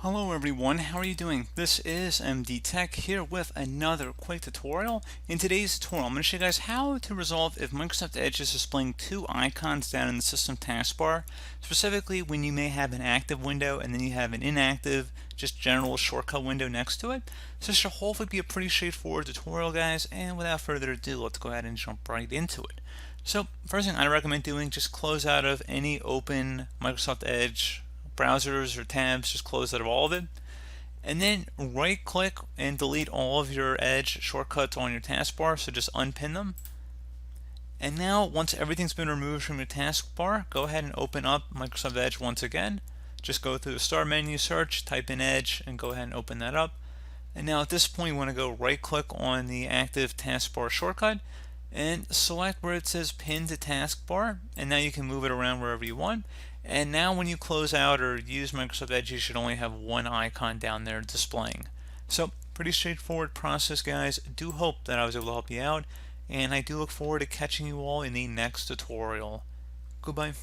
Hello everyone, how are you doing? This is MD Tech here with another quick tutorial. In today's tutorial, I'm going to show you guys how to resolve if Microsoft Edge is displaying two icons down in the system taskbar, specifically when you may have an active window and then you have an inactive, just general shortcut window next to it. So this should hopefully be a pretty straightforward tutorial, guys, and without further ado, let's go ahead and jump right into it. So first thing I recommend doing, just close out of any open Microsoft Edge browsers or tabs, just close out of all of it, and then right click and delete all of your Edge shortcuts on your taskbar, so just unpin them. And now once everything's been removed from your taskbar, go ahead and open up Microsoft Edge once again. Just go through the start menu, search, type in Edge, and go ahead and open that up. And now at this point you want to go right click on the active taskbar shortcut and select where it says pin to taskbar, and now you can move it around wherever you want. And now when you close out or use Microsoft Edge, you should only have one icon down there displaying. So pretty straightforward process, guys. Do hope that I was able to help you out, and I do look forward to catching you all in the next tutorial. Goodbye.